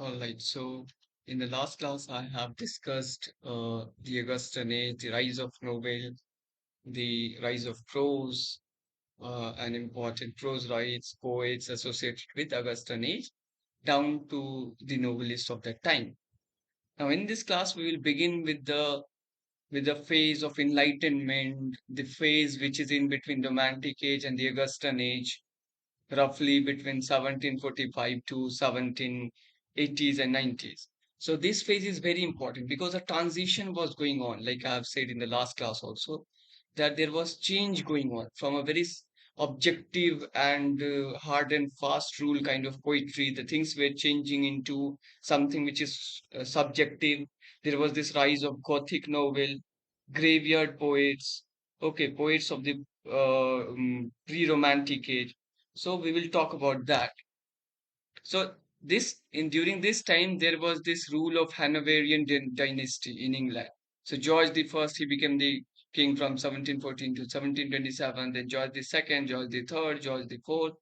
All right. So in the last class, I have discussed the Augustan age, the rise of novel, the rise of prose, and important prose writes, poets associated with Augustan age, down to the novelists of that time. Now, in this class, we will begin with the phase of enlightenment, the phase which is in between the Romantic age and the Augustan age, roughly between 1745 to 1780s and 90s. So this phase is very important because a transition was going on, like I have said in the last class also, that there was change going on from a very objective and hard and fast rule kind of poetry. The things were changing into something which is subjective. There was this rise of Gothic novel, graveyard poets, okay, poets of the pre-romantic age. So we will talk about that. So this in during this time there was this rule of Hanoverian dynasty in England. So George the First, he became the king from 1714 to 1727. Then George the Second, George the Third, George the Fourth,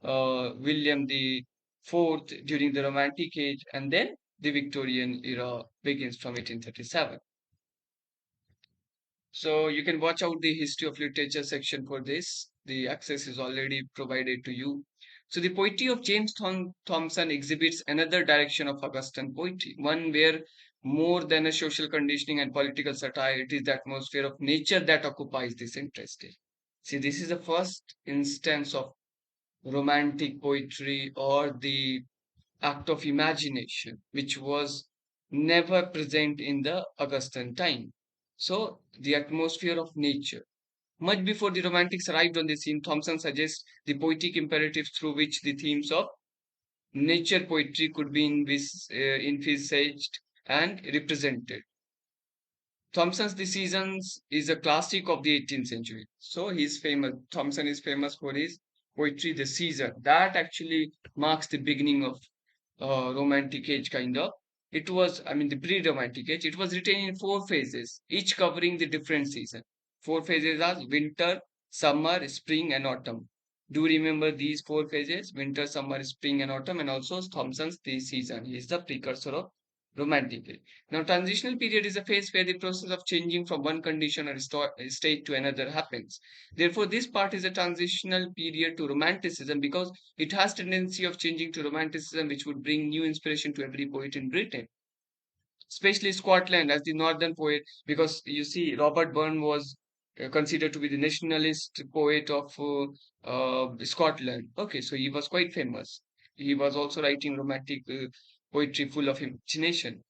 William the Fourth during the Romantic age, and then the Victorian era begins from 1837. So you can watch out the history of literature section for this. The access is already provided to you. So the poetry of James Thompson exhibits another direction of Augustan poetry, one where more than a social conditioning and political satire, it is the atmosphere of nature that occupies this interest. See, this is the first instance of romantic poetry or the act of imagination, which was never present in the Augustan time. So, the atmosphere of nature. Much before the Romantics arrived on the scene, Thompson suggests the poetic imperatives through which the themes of nature poetry could be envisaged and represented. Thompson's The Seasons is a classic of the 18th century. So he's famous. Thompson is famous for his poetry, The Season. That actually marks the beginning of romantic age, kind of. It was, I mean, the pre-romantic age. It was written in four phases, each covering the different season. Four phases are winter, summer, spring, and autumn. Do remember these four phases: winter, summer, spring, and autumn, and also Thompson's The Season. He is the precursor of romantic age. Now, transitional period is a phase where the process of changing from one condition or state to another happens. Therefore, this part is a transitional period to romanticism because it has tendency of changing to romanticism, which would bring new inspiration to every poet in Britain, especially Scotland as the northern poet. Because you see, Robert Burns was considered to be the nationalist poet of Scotland. Okay, so he was quite famous. He was also writing romantic poetry full of imagination.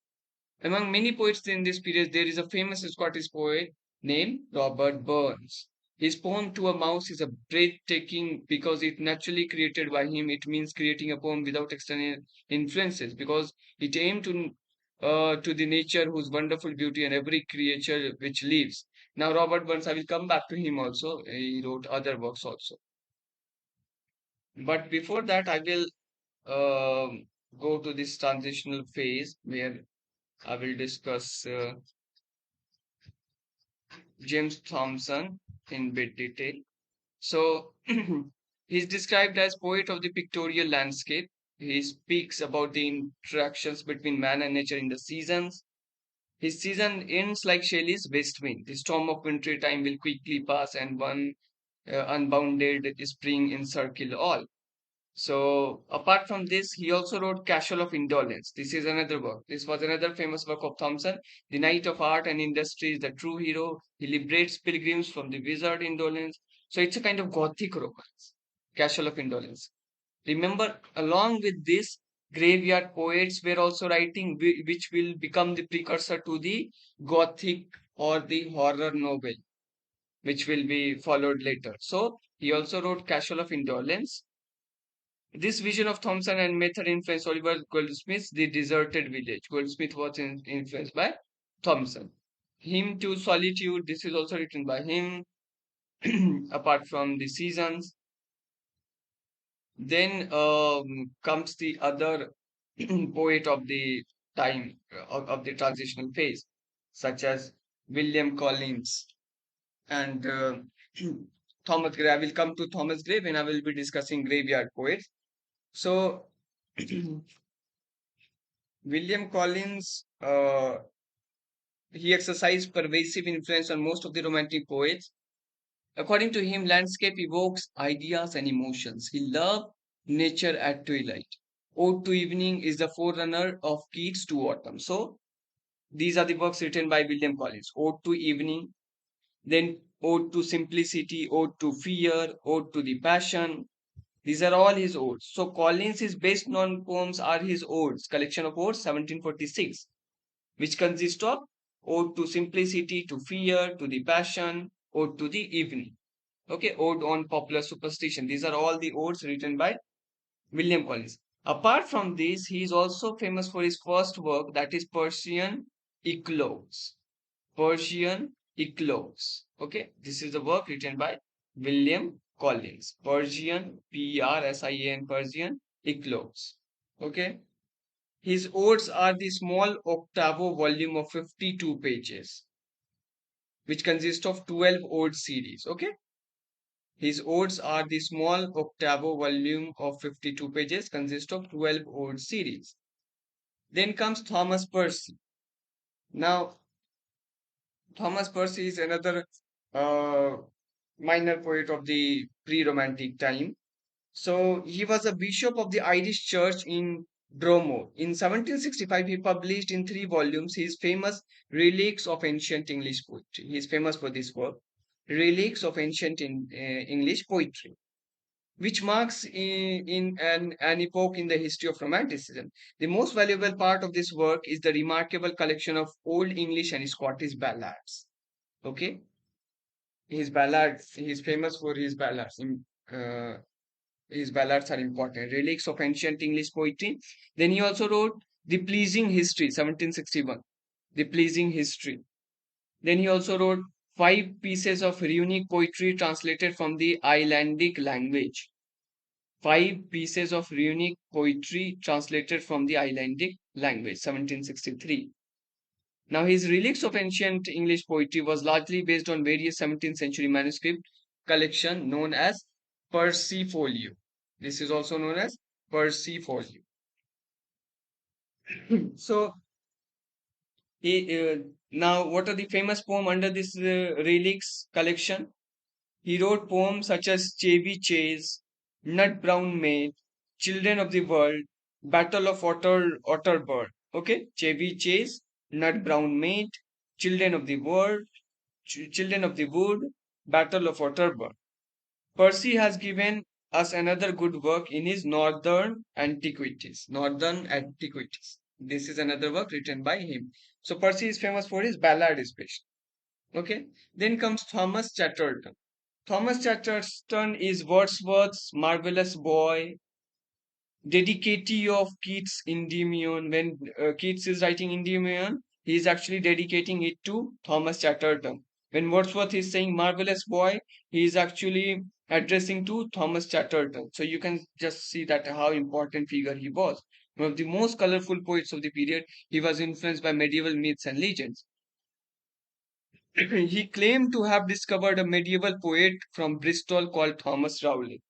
Among many poets in this period, there is a famous Scottish poet named Robert Burns. His poem To a Mouse is a breathtaking because it naturally created by him. It means creating a poem without external influences because it aimed to the nature whose wonderful beauty and every creature which lives. Now, Robert Burns, I will come back to him also. He wrote other works also. But before that, I will go to this transitional phase where I will discuss James Thompson in bit detail. So he's described as poet of the pictorial landscape. He speaks about the interactions between man and nature in the seasons. His season ends like Shelley's west wind. The storm of wintry time will quickly pass, and one unbounded spring encircle all. So, apart from this, he also wrote Castle of Indolence. This is another work. This was another famous work of Thomson. The Knight of Art and Industry is the true hero. He liberates pilgrims from the wizard Indolence. So, it's a kind of Gothic romance. Castle of Indolence. Remember, along with this, graveyard poets were also writing, which will become the precursor to the Gothic or the horror novel, which will be followed later. So, he also wrote Castle of Indolence. This vision of Thompson and method influenced Oliver Goldsmith's The Deserted Village. Goldsmith was influenced by Thompson. Hymn to Solitude, this is also written by him, apart from the seasons. Then comes the other poet of the time, of the transitional phase, such as William Collins and Thomas Gray. I will come to Thomas Gray when I will be discussing graveyard poets. So, William Collins, he exercised pervasive influence on most of the Romantic poets. According to him, landscape evokes ideas and emotions. He loved nature at twilight. Ode to Evening is the forerunner of Keats to Autumn. So, these are the works written by William Collins. Ode to Evening, then Ode to Simplicity, Ode to Fear, Ode to the Passion. These are all his odes. So, Collins' best known poems are his odes, collection of odes, 1746, which consist of Ode to Simplicity, to Fear, to the Passion, Ode to the Evening. Okay, Ode on Popular Superstition. These are all the odes written by William Collins. Apart from this, he is also famous for his first work, that is Persian Eclogues. Persian Eclogues. Okay, this is the work written by William Collins. Persian, Persian, Persian Eclogues. Okay, his odes are the small octavo volume of 52 pages, which consist of 12 ode series. Okay, his odes are the small octavo volume of 52 pages, consist of 12 ode series. Then comes Thomas Percy. Now, Thomas Percy is another uh, minor poet of the pre-Romantic time. So he was a bishop of the Irish Church in Dromore. In 1765, he published in 3 volumes his famous Relics of Ancient English Poetry. He is famous for this work, Relics of Ancient English Poetry, which marks in an epoch in the history of Romanticism. The most valuable part of this work is the remarkable collection of Old English and Scottish ballads. Okay, his ballads, he's famous for his ballads. His ballads are important. Relics of Ancient English Poetry. Then he also wrote The Pleasing History, 1761. The Pleasing History. Then he also wrote 5 pieces of runic poetry translated from the Icelandic language. 5 pieces of runic poetry translated from the Icelandic language, 1763. Now, his Relics of Ancient English Poetry was largely based on various 17th century manuscript collection known as Persefolio. This is also known as Persefolio. So, now what are the famous poem under this Relics collection? He wrote poems such as Chevy Chase, Nut Brown Maid, Children of the World, Battle of Otterburn. Okay, Chevy Chase, Nut Brown Maid, Children of the World, Children of the Wood, Battle of Otterburn. Percy has given us another good work in his Northern Antiquities. Northern Antiquities. This is another work written by him. So Percy is famous for his ballad especially. Okay. Then comes Thomas Chatterton. Thomas Chatterton is Wordsworth's marvelous boy, dedicatee of Keats' Endymion. When Keats is writing Endymion, he is actually dedicating it to Thomas Chatterton. When Wordsworth is saying marvelous boy, he is actually addressing to Thomas Chatterton. So you can just see that how important figure he was. One of the most colorful poets of the period, he was influenced by medieval myths and legends. He claimed to have discovered a medieval poet from Bristol called Thomas Rowley.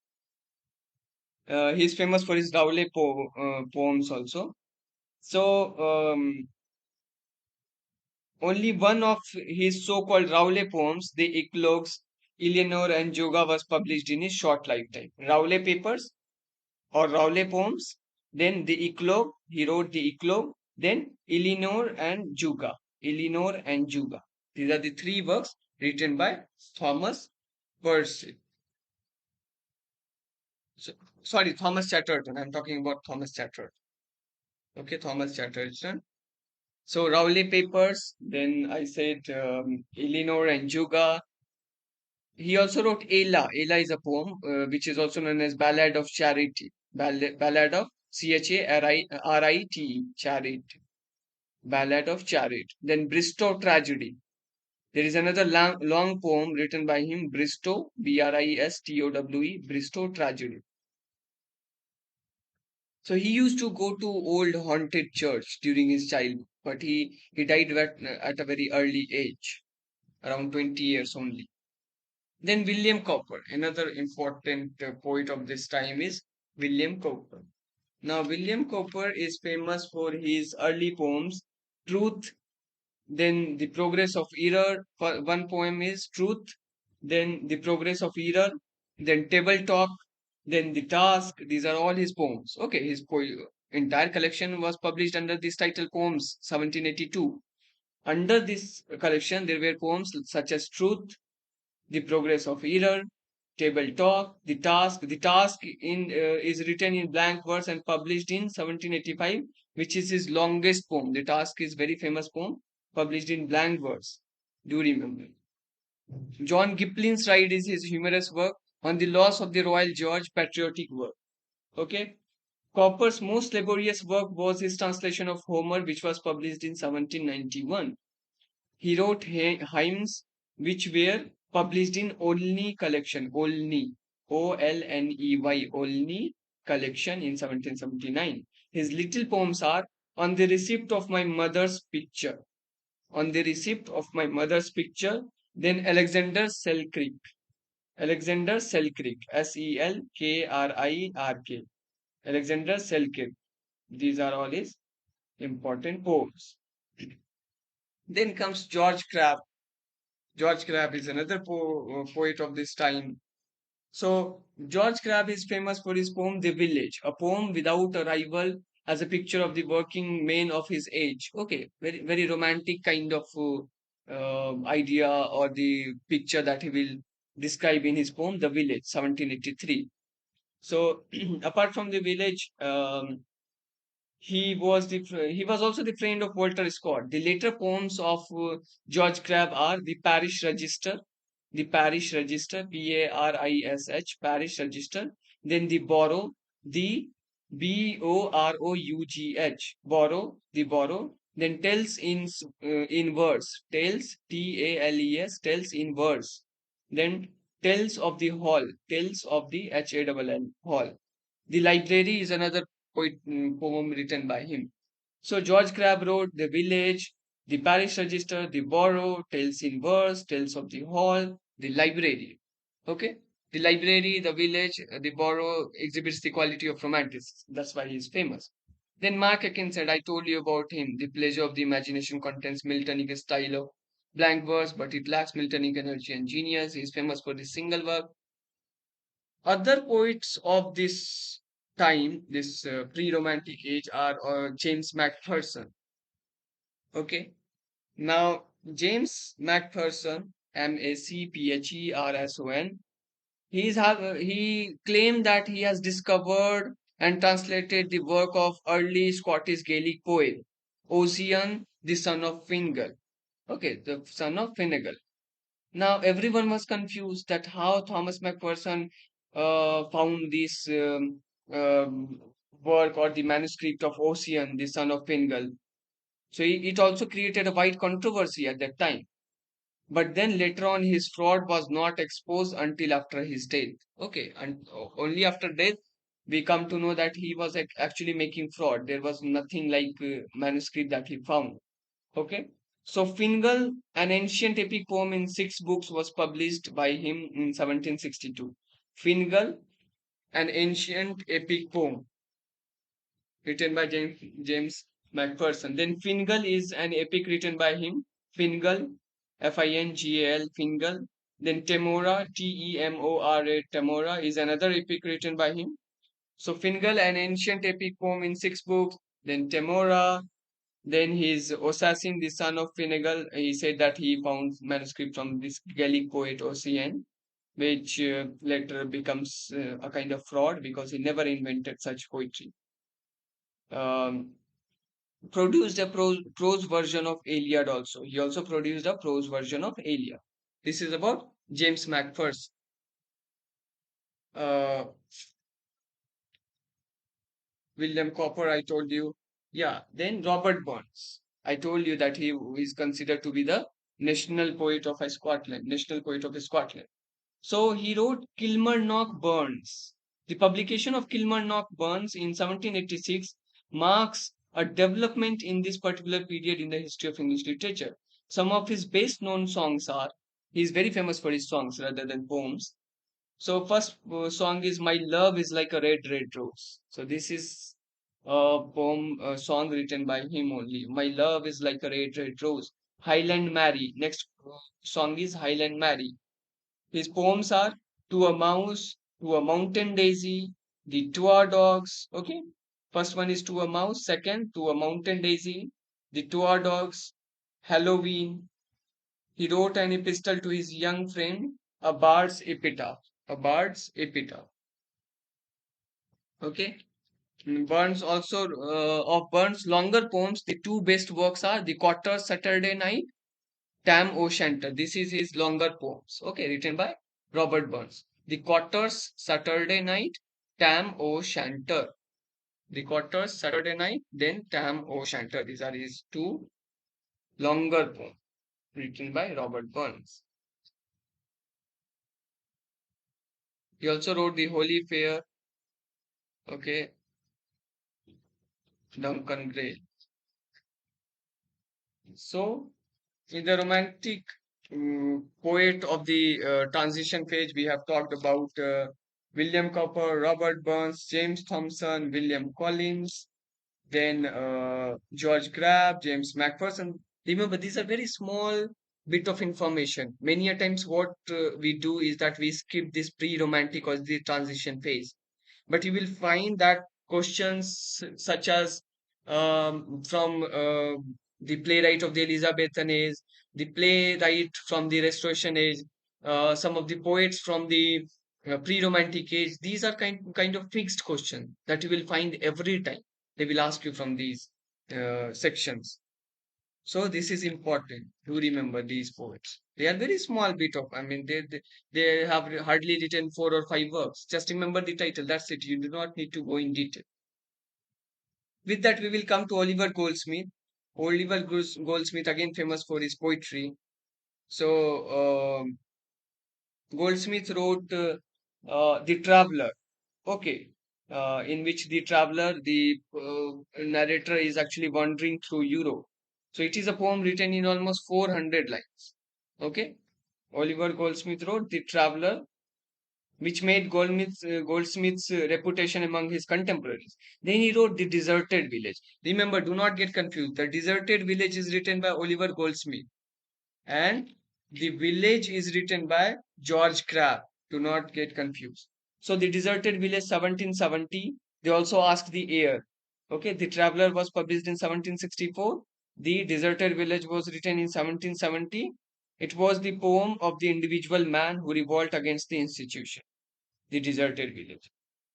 He's famous for his Rowley poems also. So, only one of his so-called Rowley poems, the Eclogues, Eleanor and Joga, was published in his short lifetime. Rowley papers or Rowley poems, then the Eclogue, he wrote the Eclogue, then Eleanor and Juga. Eleanor and Juga. These are the 3 works written by Thomas Percy. So, sorry, Thomas Chatterton. I'm talking about Thomas Chatterton. Okay, Thomas Chatterton. So Rowley papers. Then I said Eleanor and Juga. He also wrote Ella. Ella is a poem which is also known as Ballad of Charity. Ballad of Charite. Charity. Ballad of Charity. Then Bristow Tragedy. There is another long poem written by him, Bristow, Bristowe, Bristow Tragedy. So he used to go to old haunted church during his childhood, but he died at a very early age, around 20 years only. Then William Cowper, another important poet of this time is William Cowper. Now, William Cowper is famous for his early poems, Truth, then The Progress of Error. One poem is Truth, then The Progress of Error, then Table Talk, then The Task. These are all his poems. Okay, his entire collection was published under this title Poems 1782. Under this collection, there were poems such as Truth, The Progress of Error, Table Talk, The Task. The Task is written in blank verse and published in 1785, which is his longest poem. The Task is very famous poem published in blank verse. Do remember. John Gipplin's Ride is his humorous work. On the Loss of the Royal George, patriotic work. Okay. Cowper's most laborious work was his translation of Homer, which was published in 1791. He wrote hymns which were published in Olney collection, Olney, Olney, Olney collection in 1779. His little poems are On the Receipt of My Mother's Picture, On the Receipt of My Mother's Picture, then Alexander Selkirk, Selkrirk, Alexander Selkirk. These are all his important poems. Then comes George Crabbe. George Crabbe is another poet of this time. So, George Crabbe is famous for his poem The Village, a poem without a rival as a picture of the working men of his age. Okay, very, very romantic kind of idea or the picture that he will describe in his poem The Village, 1783. So, apart from The Village, he was also the friend of Walter Scott. The later poems of George Crabbe are the Parish Register, Parish Register, then the Borrow, the Borrow, then in Verse, Tales in Verse, then Tales of the Hall. The Library is another poem written by him. So George Crabbe wrote The Village, The Parish Register, The Borrow, Tales in Verse, Tales of the Hall, The Library. Okay? The Library, The Village, The Borrow exhibits the quality of romanticism. That's why he is famous. Then Mark Akin said, I told you about him. The pleasure of the imagination contains Miltonic style of blank verse, but it lacks Miltonic energy and genius. He is famous for this single work. Other poets of this time, this pre-romantic age, are James Macpherson. Okay, now James Macpherson, Macpherson, he claimed that he has discovered and translated the work of early Scottish Gaelic poet Ossian, the son of Fingal. Okay, the son of Fingal. Now everyone was confused that how Thomas Macpherson found this work or the manuscript of Ossian, the son of Fingal. So it also created a wide controversy at that time. But then later on, his fraud was not exposed until after his death. Okay, and only after death we come to know that he was actually making fraud. There was nothing like manuscript that he found. Okay. So Fingal, an ancient epic poem in 6 books, was published by him in 1762. Fingal, an ancient epic poem written by James Macpherson. Then Fingal is an epic written by him. Fingal, Fingal, Fingal. Then Temora, Temora, Temora is another epic written by him. So Fingal, an ancient epic poem in 6 books. Then Temora, then his assassin, the son of Fingal, he said that he found manuscript from this Gaelic poet Ossian, which later becomes a kind of fraud because he never invented such poetry. Um, produced a prose version of Iliad also. He also produced a prose version of Iliad. This is about James Macpherson. Uh, William Cowper, I told you. Yeah, then Robert Burns. I told you that he is considered to be the national poet of Scotland. So he wrote Kilmarnock Burns. The publication of Kilmarnock Burns in 1786 marks a development in this particular period in the history of English literature. Some of his best known songs are, he is very famous for his songs rather than poems. So first song is My Love is Like a Red, Red Rose. So this is a poem, a song written by him only. My love is like a red, red rose. Highland Mary. Next song is Highland Mary. His poems are To a Mouse, To a Mountain Daisy, The Two Our Dogs. Okay. First one is To a Mouse. Second, To a Mountain Daisy, The Two Our Dogs, Halloween. He wrote an epistle to his young friend, A Bard's Epitaph. A Bard's Epitaph. Okay. Burns also of Burns' longer poems, the two best works are The Quarter Saturday Night, Tam O'Shanter. This is his longer poems. Okay, written by Robert Burns. The Quarters Saturday Night, Tam O'Shanter. The Quarters Saturday Night, then Tam O'Shanter. These are his two longer poems written by Robert Burns. He also wrote The Holy Fair. Okay, Duncan Gray. So in the romantic poet of the transition phase, we have talked about William Cowper, Robert Burns, James Thompson, William Collins, then George Crabbe, James Macpherson. Remember, these are very small bit of information. Many a times, what we do is that we skip this pre-romantic or the transition phase, but you will find that questions such as from the playwright of the Elizabethan age, the playwright from the Restoration age, some of the poets from the pre-romantic age. These are kind of fixed questions that you will find every time. They will ask you from these sections. So this is important to remember these poets. They are very small bit of, I mean, they have hardly written four or five works. Just remember the title. That's it. You do not need to go in detail. With that, we will come to Oliver Goldsmith. Goldsmith, again famous for his poetry. So Goldsmith wrote The Traveler. Okay. In which the traveler, the narrator is actually wandering through Europe. So it is a poem written in almost 400 lines. Okay. Oliver Goldsmith wrote The Traveler, which made Goldsmith's reputation among his contemporaries. Then he wrote The Deserted Village. Remember, do not get confused. The Deserted Village is written by Oliver Goldsmith, and The Village is written by George Crabbe. Do not get confused. So The Deserted Village 1770, they also asked the air. Okay, The Traveler was published in 1764. The Deserted Village was written in 1770. It was the poem of the individual man who revolt against the institution. The Deserted Village.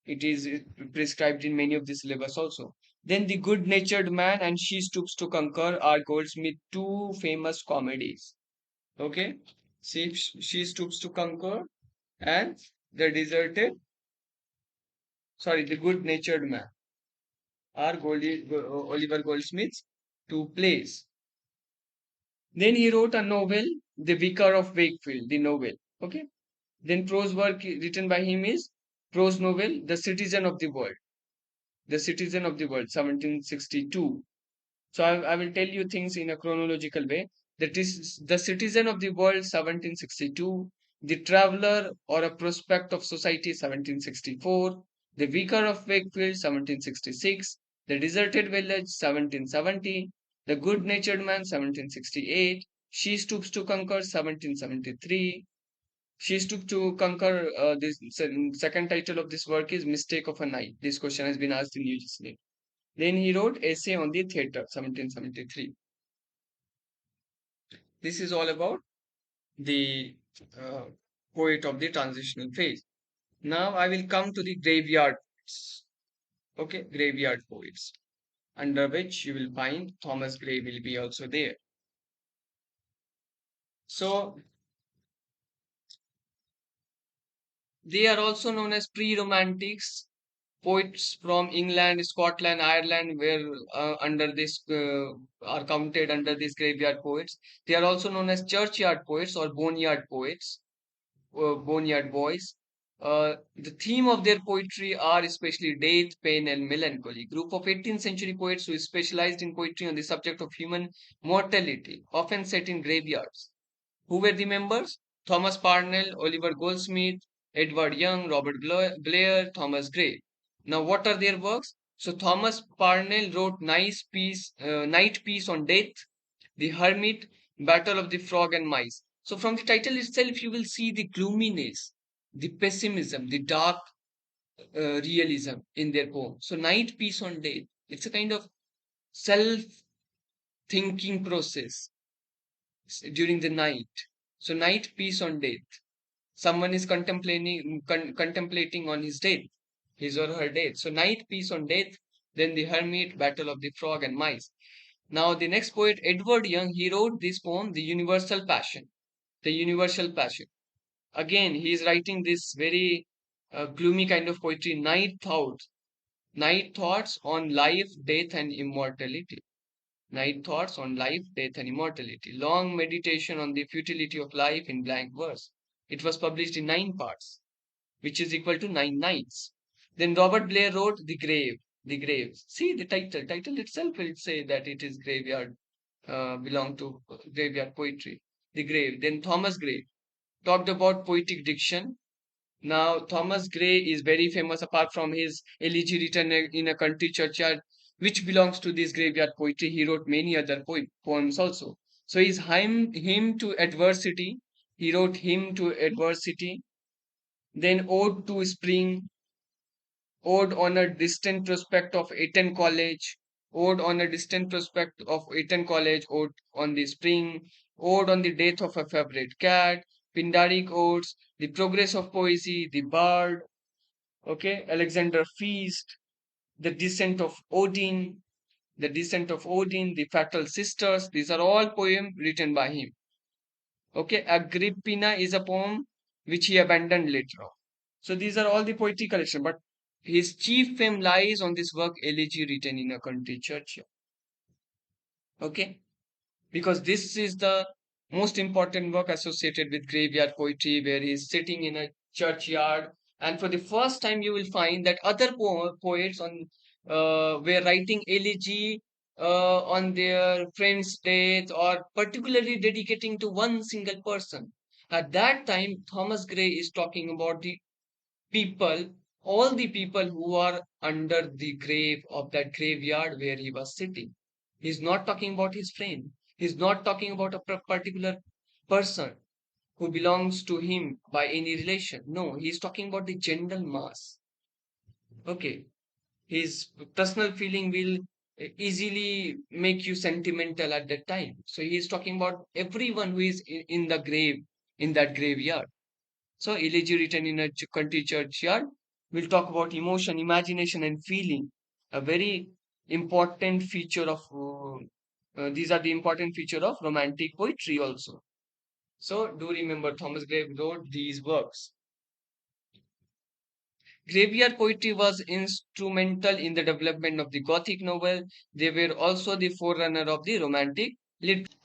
It is prescribed in many of the syllabus also. Then The Good Natured Man and She Stoops to Conquer are Goldsmith's two famous comedies. Okay, she stoops to conquer, and the deserted, sorry, the good-natured man are Oliver Goldsmith's two plays. Then he wrote a novel, The Vicar of Wakefield, the novel. Okay. Then prose work written by him is prose novel, The Citizen of the World. The Citizen of the World, 1762. So I will tell you things in a chronological way. That is The Citizen of the World, 1762, The Traveller or a Prospect of Society, 1764, The Vicar of Wakefield, 1766, The Deserted Village, 1770, The Good Natured Man, 1768, She Stoops to Conquer, 1773. She Stoops to Conquer, this second title of this work is Mistake of a Night. This question has been asked in UGC. Then he wrote Essay on the Theatre, 1773. This is all about the uh, poet of the transitional phase. Now I will come to the graveyard poets. Okay, graveyard poets, under which you will find Thomas Gray will be also there. So they are also known as pre-romantics. Poets from England, Scotland, Ireland were under this are counted under these graveyard poets. They are also known as churchyard poets or boneyard poets, boneyard boys. The theme of their poetry are especially death, pain, and melancholy. Group of 18th century poets who specialized in poetry on the subject of human mortality, often set in graveyards. Who were the members? Thomas Parnell, Oliver Goldsmith, Edward Young, Robert Blair, Thomas Gray. Now, what are their works? So Thomas Parnell wrote Night Piece on Death, The Hermit, Battle of the Frog and Mice. So from the title itself, you will see the gloominess, the pessimism, the dark realism in their poem. So Night Piece on Death, it's a kind of self-thinking process during the night. So Night Piece on Death. Someone is contemplating on his death, his or her death. So Night Piece on Death, then The Hermit, Battle of the Frog and Mice. Now the next poet, Edward Young, he wrote this poem, The Universal Passion. The Universal Passion. Again, he is writing this very gloomy kind of poetry, night thoughts on life, death, and immortality. Night thoughts on life, death, and immortality. Long meditation on the futility of life in blank verse. It was published in 9 parts, which is equal to 9 nights. Then Robert Blair wrote The Grave. The Grave. See the title. Title itself will say that it is graveyard, belong to graveyard poetry. The Grave. Then Thomas Gray talked about poetic diction. Now, Thomas Gray is very famous apart from his elegy written in a country churchyard, which belongs to this graveyard poetry. He wrote many other poems also. So, his hymn to adversity, he wrote Hymn to Adversity, then Ode to Spring, Ode on a Distant Prospect of Eton College, Ode on a Distant Prospect of Eton College, Ode on the Spring, Ode on the Death of a Favorite Cat, Pindaric Odes, The Progress of Poesy, The Bard, okay, Alexander Feast, The Descent of Odin, The Fatal Sisters. These are all poems written by him. Okay, Agrippina is a poem which he abandoned later on. So these are all the poetry collection, but his chief fame lies on this work, Elegy written in a country church. Okay, because this is the most important work associated with graveyard poetry, where he is sitting in a churchyard, and for the first time you will find that other poets on were writing elegy on their friend's death, or particularly dedicating to one single person. At that time, Thomas Gray is talking about the people, all the people who are under the grave of that graveyard where he was sitting. He's not talking about his friend. He's not talking about a particular person who belongs to him by any relation. No, he's talking about the general mass. Okay. His personal feeling will easily make you sentimental at that time. So he's talking about everyone who is in the grave, in that graveyard. So, elegy written in a country churchyard will talk about emotion, imagination, and feeling. A very important feature of these are the important feature of romantic poetry also. So, do remember Thomas Gray wrote these works. Graveyard poetry was instrumental in the development of the Gothic novel. They were also the forerunner of the Romantic literature.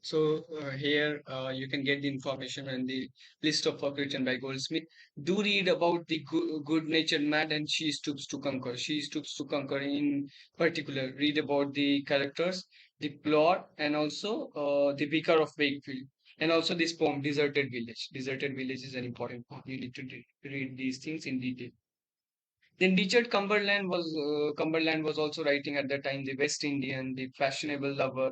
So here you can get the information and the list of work written by Goldsmith. Do read about the good-natured man and she stoops to conquer. She stoops to conquer in particular. Read about the characters, the plot, and also the Vicar of Wakefield, and also this poem, Deserted Village. Deserted Village is an important poem. You need to read these things in detail. Then Richard Cumberland was also writing at that time, the West Indian, the fashionable lover.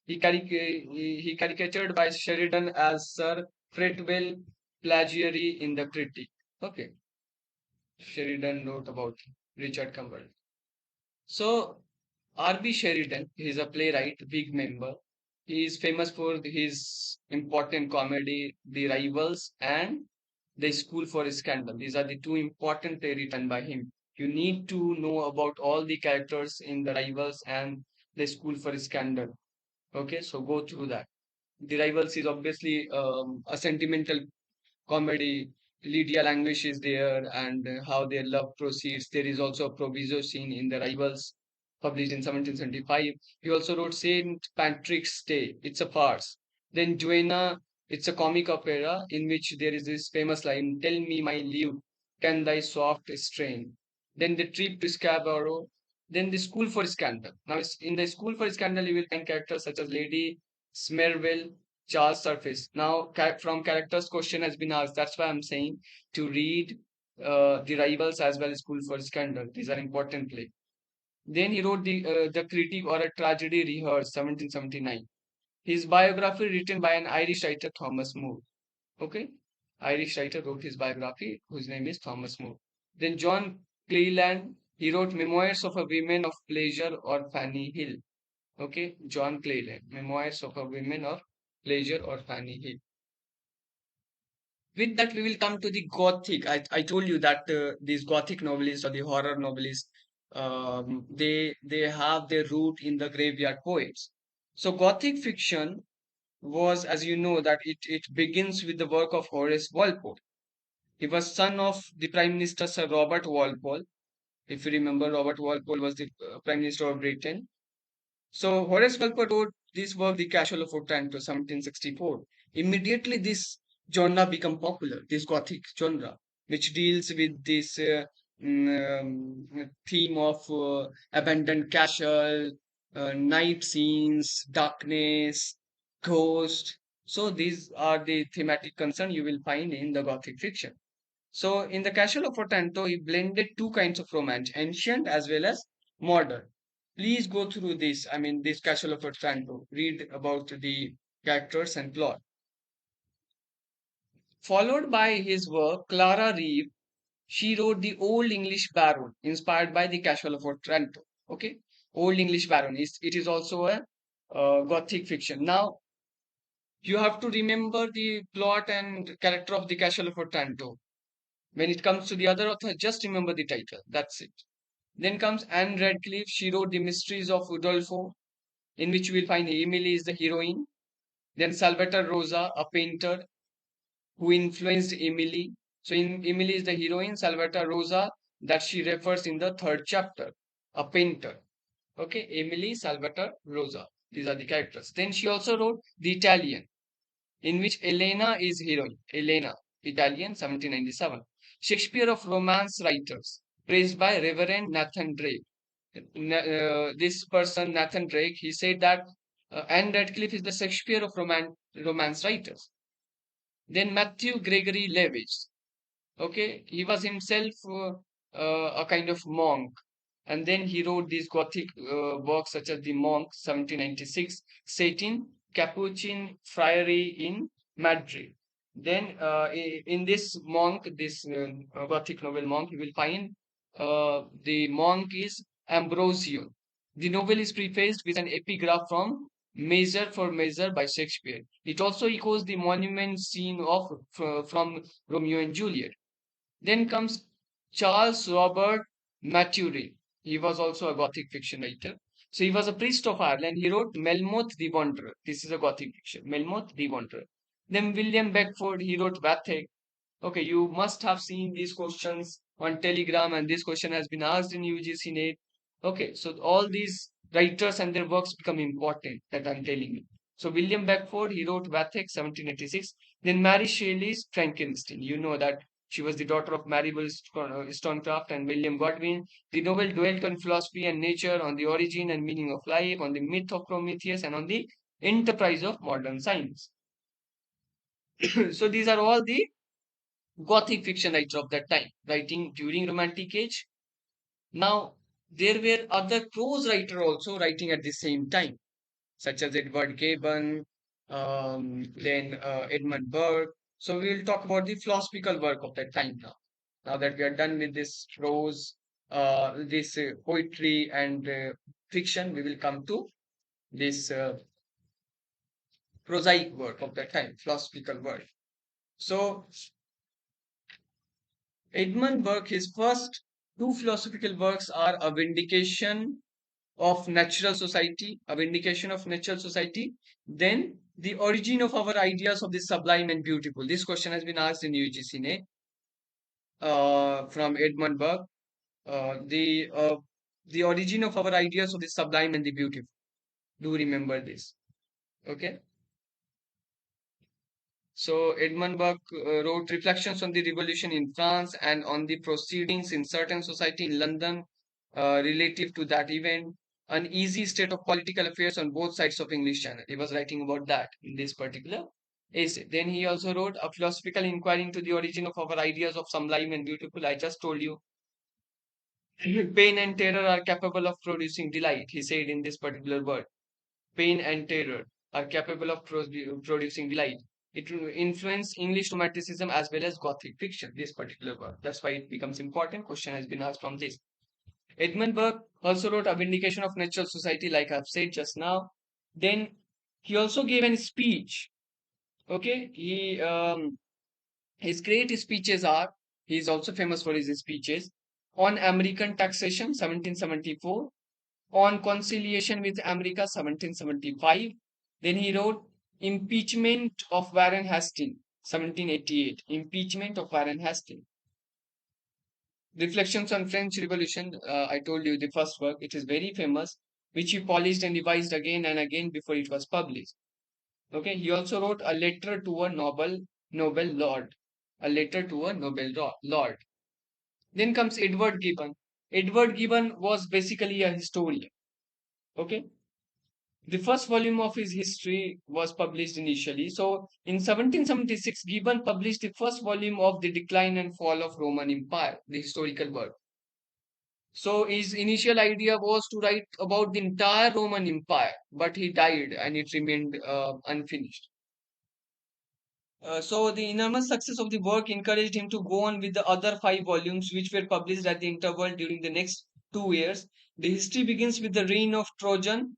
He caricatured by Sheridan as Sir Fretwell Plagiary in the Critic. Okay, Sheridan wrote about Richard Cumberland. So R.B. Sheridan, he is a playwright, big member. He is famous for his important comedy, The Rivals and The School for Scandal. These are the two important plays written by him. You need to know about all the characters in The Rivals and The School for Scandal. Okay, so go through that. The Rivals is obviously a sentimental comedy. Lydia Languish is there, and how their love proceeds. There is also a proviso scene in The Rivals, published in 1775. He also wrote Saint Patrick's Day. It's a farce. Then Joanna, it's a comic opera in which there is this famous line, "Tell me, my lute, can thy soft strain?" Then the trip to Scarborough. Then the School for Scandal. Now, in the School for Scandal, you will find characters such as Lady Smerville, Charles Surface. Now, from characters, question has been asked. That's why I'm saying to read The Rivals as well as School for Scandal. These are important plays. Then he wrote the Critique or a Tragedy Rehearsed, 1779. His biography written by an Irish writer, Thomas More. Okay, Irish writer wrote his biography, whose name is Thomas More. Then John Cleland, he wrote Memoirs of a Woman of Pleasure or Fanny Hill. Okay, John Cleland, Memoirs of a Woman of Pleasure or Fanny Hill. With that, we will come to the Gothic. I told you that these Gothic novelists or the horror novelists, they have their root in the graveyard poets. So Gothic fiction was, as you know, that it begins with the work of Horace Walpole. He was son of the Prime Minister Sir Robert Walpole. If you remember, Robert Walpole was the Prime Minister of Britain. So Horace Walpole wrote this work, The Castle of Otranto, 1764. Immediately, this genre became popular, this Gothic genre, which deals with this theme of abandoned castle, night scenes, darkness, ghost. So these are the thematic concern you will find in the Gothic fiction. So in the Castle of Otranto, he blended two kinds of romance, ancient as well as modern. Please go through this. I mean, this Castle of Otranto. Read about the characters and plot. Followed by his work, Clara Reeve, she wrote the Old English Baron, inspired by the Castle of Otranto. Okay, Old English Baron. It is also a Gothic fiction. Now you have to remember the plot and character of the Castle of Otranto. When it comes to the other author, just remember the title. That's it. Then comes Anne Radcliffe. She wrote The Mysteries of Udolpho, in which you will find Emily is the heroine. Then Salvatore Rosa, a painter who influenced Emily. So in Emily is the heroine, Salvatore Rosa, that she refers in the third chapter, a painter. Okay, Emily, Salvatore Rosa. These are the characters. Then she also wrote The Italian, in which Elena is heroine. Elena, Italian, 1797. Shakespeare of Romance writers, praised by Reverend Nathan Drake. This person, Nathan Drake, he said that Anne Radcliffe is the Shakespeare of romance writers. Then Matthew Gregory Lewis. Okay, he was himself a kind of monk, and then he wrote these Gothic works such as The Monk, 1796, set in Capuchin Friary in Madrid. Then in this Monk, this Gothic novel Monk, you will find the monk is Ambrosio. The novel is prefaced with an epigraph from Measure for Measure by Shakespeare. It also echoes the monument scene of from Romeo and Juliet. Then comes Charles Robert Maturin. He was also a Gothic fiction writer. So he was a priest of Ireland. He wrote Melmoth the Wanderer. This is a Gothic fiction. Melmoth the Wanderer. Then William Beckford, he wrote Vathek. Okay, you must have seen these questions on Telegram, and this question has been asked in UGC NET. Okay, so all these writers and their works become important that I'm telling you. So William Beckford, he wrote Vathek, 1786. Then Mary Shelley's Frankenstein. You know that she was the daughter of Mary Wollstonecraft and William Godwin. The novel dwelt on philosophy and nature, on the origin and meaning of life, on the myth of Prometheus, and on the enterprise of modern science. So these are all the Gothic fiction writer of that time, writing during Romantic Age. Now, there were other prose writer also writing at the same time, such as Edward Gibbon, then Edmund Burke. So we will talk about the philosophical work of that time now. Now that we are done with this prose, this poetry and fiction, we will come to this prosaic work of that time, philosophical work. So Edmund Burke, his first two philosophical works are A Vindication of Natural Society, A Vindication of Natural Society, then The Origin of Our Ideas of the Sublime and Beautiful. This question has been asked in UGC NET from Edmund Burke. The Origin of Our Ideas of the Sublime and the Beautiful. Do remember this. Okay. So Edmund Burke wrote reflections on the revolution in France and on the proceedings in certain society in London relative to that event. An easy state of political affairs on both sides of English Channel. He was writing about that in this particular Is it? Then he also wrote a philosophical inquiry into the origin of our ideas of sublime and beautiful. I just told you, pain and terror are capable of producing delight, he said in this particular word. Pain and terror are capable of producing delight. It will influence English romanticism as well as Gothic fiction, this particular word. That's why it becomes important. Question has been asked from this. Edmund Burke also wrote A Vindication of Natural Society, like I've said just now. Then he also gave a speech. Okay, his great speeches are, he is also famous for his speeches on American taxation, 1774, on conciliation with America, 1775. Then he wrote Impeachment of Warren Hastings, 1788. Impeachment of Warren Hastings. Reflections on French Revolution. I told you the first work. It is very famous, which he polished and revised again and again before it was published. Okay. He also wrote a letter to a noble lord. A letter to a lord. Then comes Edward Gibbon. Edward Gibbon was basically a historian. Okay. The first volume of his history was published initially. So in 1776, Gibbon published the first volume of The Decline and Fall of Roman Empire, the historical work. So his initial idea was to write about the entire Roman Empire, but he died and it remained unfinished. So the enormous success of the work encouraged him to go on with the other five volumes, which were published at the interval during the next 2 years. The history begins with the reign of Trojan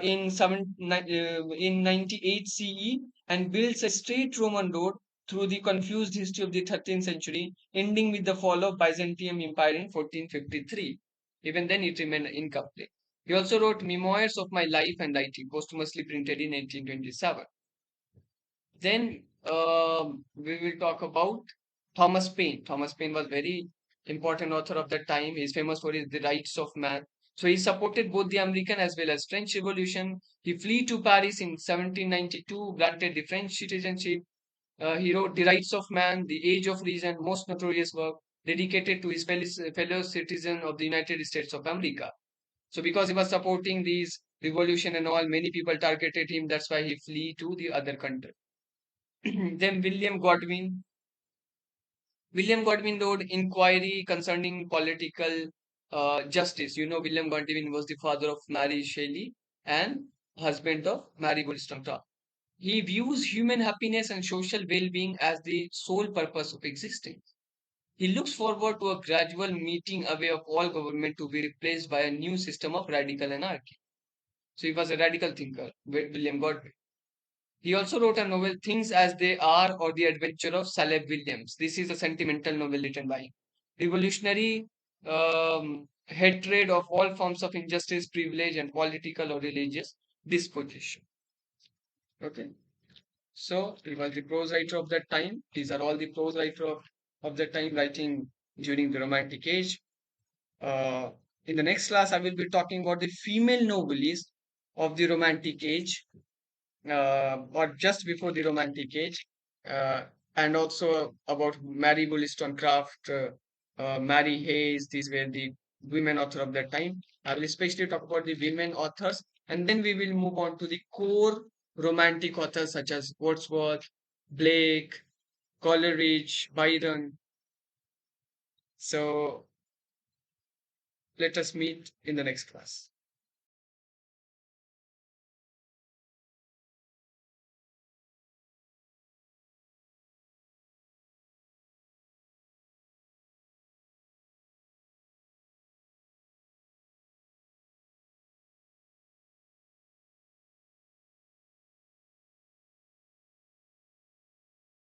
in 98 CE and builds a straight Roman road through the confused history of the 13th century, ending with the fall of Byzantium Empire in 1453. Even then, it remained incomplete. He also wrote Memoirs of My Life and Writing, posthumously printed in 1827. Then we will talk about Thomas Paine. Thomas Paine was very important author of that time. He is famous for his The Rights of Man. So he supported both the American as well as French Revolution. He fled to Paris in 1792, granted the French citizenship. He wrote The Rights of Man, The Age of Reason, most notorious work dedicated to his fellow citizen of the United States of America. So because he was supporting these revolution and all, many people targeted him. That's why he flee to the other country. Then William Godwin wrote Inquiry Concerning Political Justice. You know, William Godwin was the father of Mary Shelley and husband of Mary Wollstonecraft. He views human happiness and social well-being as the sole purpose of existing. He looks forward to a gradual meeting away of all government to be replaced by a new system of radical anarchy. So he was a radical thinker, William Godwin. He also wrote a novel, Things as They Are, or The Adventure of Caleb Williams. This is a sentimental novel written by him. Revolutionary hatred of all forms of injustice, privilege, and political or religious disposition. Okay. So he was the prose writer of that time. These are all the prose writer of that time writing during the Romantic Age. Uh, in the next class, I will be talking about the female novelist of the Romantic Age, or just before the Romantic Age, uh, and also about Mary Wollstonecraft, Mary Hayes. These were the women author of that time. I will especially talk about the women authors, and then we will move on to the core romantic authors such as Wordsworth, Blake, Coleridge, Byron. So let us meet in the next class.